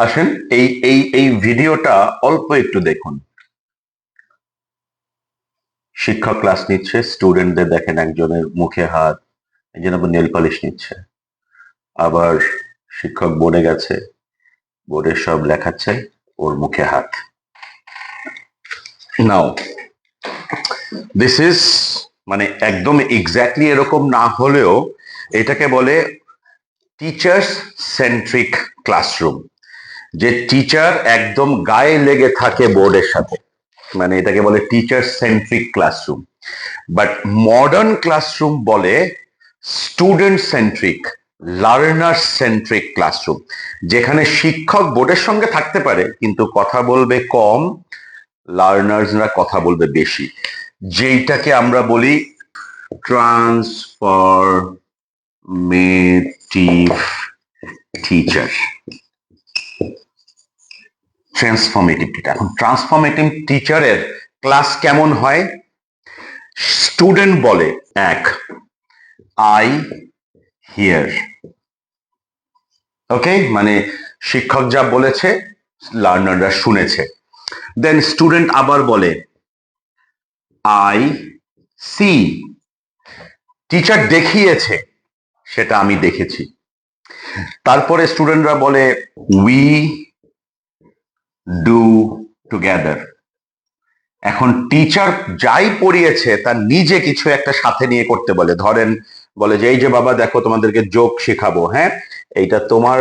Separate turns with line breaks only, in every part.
আসেন এই এই এই ভিডিওটা অল্প একটু দেখুন। শিক্ষক ক্লাস নিচ্ছে, স্টুডেন্টদের দেখেন একজনের মুখে হাত, একজন আবার নেল পলিশ নিচ্ছে, আবার শিক্ষক বোর্ডে গেছে, বোর্ডে সব লেখাচ্ছে, ওর মুখে হাত। নাও দিস ইজ মানে একদম এক্স্যাক্টলি এরকম না হলেও এটাকে বলে টিচার্স সেন্ট্রিক ক্লাসরুম, যে টিচার একদম গায়ে লেগে থাকে বোর্ডের সাথে, মানে এটাকে বলে teacher centric classroom. But modern classroom বলে student centric, learner centric classroom, যেখানে শিক্ষক বোর্ডের সঙ্গে থাকতে পারে কিন্তু কথা বলবে কম, লার্নার্সরা কথা বলবে বেশি, যেইটাকে আমরা বলি ট্রান্সফরমেটিভ টিচার। এখন ট্রান্সফরমেটিভ টিচারের ক্লাস কেমন হয়? স্টুডেন্ট বলে এক, আই হিয়ার, ওকে, মানে শিক্ষক যা বলেছে লার্নাররা শুনেছে। দেন স্টুডেন্ট আবার বলে আই সি, টিচার দেখিয়েছে সেটা আমি দেখেছি। তারপরে স্টুডেন্টরা বলে উই ডু টুগেদার। এখন টিচার যাই পড়িয়েছে তার নিজে কিছু একটা সাথে নিয়ে করতে বলে, ধরেন বলে যে এই যে বাবা দেখো তোমাদেরকে যোগ শেখাবো, হ্যাঁ এইটা তোমার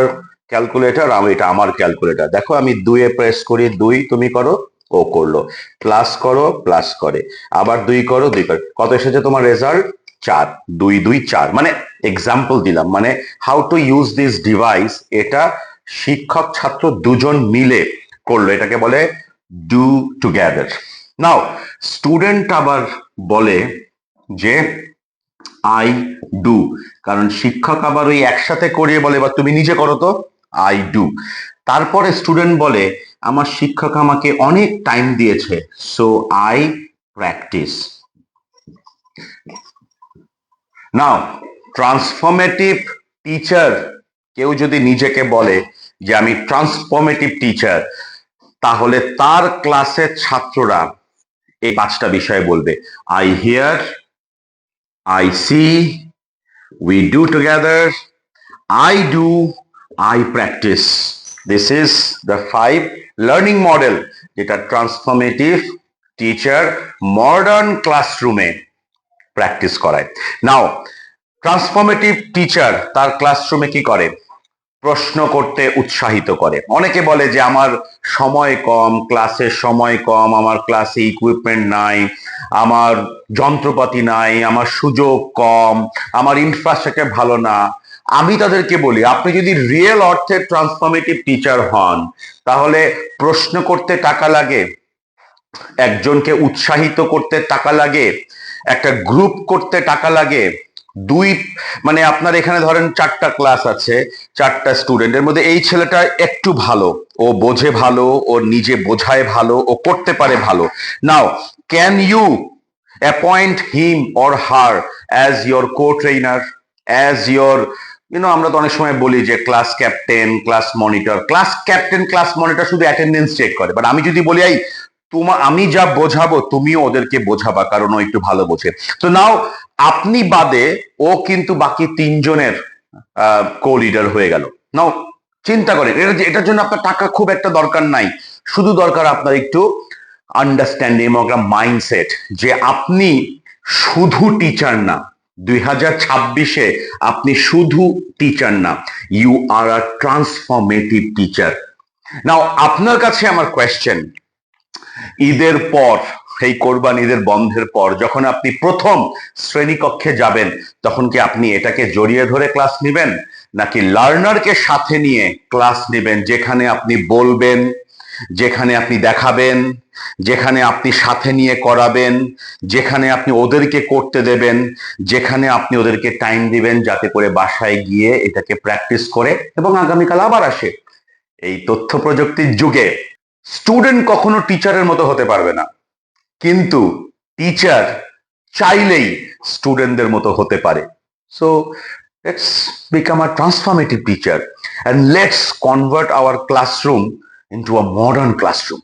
ক্যালকুলেটর, এটা আমার ক্যালকুলেটর, দেখো আমি দুইয়ে প্রেস করি, দুই তুমি করো, ও করলো, প্লাস করো, প্লাস করে, আবার দুই করো, দুই করে, কত এসেছে তোমার রেজাল্ট? চার, দুই দুই চার, মানে এক্সাম্পল দিলাম, মানে how to use this device, এটা শিক্ষক ছাত্র দুজন মিলে করলো, এটাকে বলে ডু টুগেদার। নাও স্টুডেন্ট আবার বলে যে আই ডু, কারণ শিক্ষক আবার ওই একসাথে করিয়ে বলে এবার তুমি নিজে করো তো, আই ডু। তারপরে স্টুডেন্ট বলে আমার শিক্ষক আমাকে অনেক টাইম দিয়েছে, so I practice. Now transformative teacher, কেউ যদি নিজেকে বলে যে আমি ট্রান্সফরমেটিভ টিচার, তাহলে তার ক্লাসের ছাত্ররা এই পাঁচটা বিষয় বলবে, I here, I see, we do together, I do, I practice. This is the 5 learning model যেটা ট্রান্সফরমেটিভ টিচার মডার্ন ক্লাসরুমে প্র্যাকটিস করায়। নাও ট্রান্সফরমেটিভ টিচার তার ক্লাসরুমে কি করে? প্রশ্ন করতে উৎসাহিত করে। অনেকে বলে যে আমার সময় কম, ক্লাসের সময় কম, আমার ক্লাসে ইকুইপমেন্ট নাই, আমার যন্ত্রপাতি নাই, আমার সুযোগ কম, আমার ইনফ্রাস্ট্রাকচার ভালো না। আমি তাদেরকে বলি আপনি যদি রিয়েল অর্থে ট্রান্সফরমেটিভ টিচার হন, তাহলে প্রশ্ন করতে টাকা লাগে, একজনকে উৎসাহিত করতে টাকা লাগে, একটা গ্রুপ করতে টাকা লাগে, দুই, মানে আপনার এখানে ধরেন চারটা ক্লাস আছে, চারটা স্টুডেন্টের মধ্যে এই ছেলেটা একটু ভালো, ও বোঝে ভালো, ও নিজে বোঝায় ভালো, ও করতে পারে ভালো। Now can you appoint him or her as your co trainer, as your আমরা তো অনেক সময় বলি যে class captain, class monitor. Class captain, class monitor শুধু অ্যাটেন্ডেন্স চেক করে, বাট আমি যদি বলি এই আমি যা বোঝাবো তুমিও ওদেরকে বোঝাবা, কারণ ও একটু ভালো বোঝে, তো নাও আপনি বাদে ও কিন্তু বাকি তিনজনের কো লিডার হয়ে গেল। নাও চিন্তা করেন, এটার জন্য আপনার টাকা খুব একটা দরকার নাই, শুধু দরকার আপনার একটু আন্ডারস্ট্যান্ডিং এবং একটা মাইন্ডসেট যে আপনি শুধু টিচার না, 2026-এ আপনি শুধু টিচার না, you are a transformative teacher. Now আপনার কাছে আমার কোয়েশ্চেন, ঈদের পর, এই কোরবান ঈদের বন্ধের পর যখন আপনি প্রথম শ্রেণীকক্ষে যাবেন, তখন কি আপনি এটাকে জড়িয়ে ধরে ক্লাস নেবেন, নাকি লার্নারকে সাথে নিয়ে ক্লাস নেবেন, যেখানে আপনি বলবেন, যেখানে আপনি দেখাবেন, যেখানে আপনি সাথে নিয়ে করাবেন, যেখানে আপনি ওদেরকে করতে দেবেন, যেখানে আপনি ওদেরকে টাইম দিবেন যাতে করে বাসায় গিয়ে এটাকে প্র্যাকটিস করে এবং আগামীকাল আবার আসে? এই তথ্য প্রযুক্তির যুগে স্টুডেন্ট কখনো টিচারের মতো হতে পারবে না, কিন্তু টিচার চাইলেই স্টুডেন্টদের মতো হতে পারে। So Let's become a transformative teacher and let's convert our classroom into a modern classroom.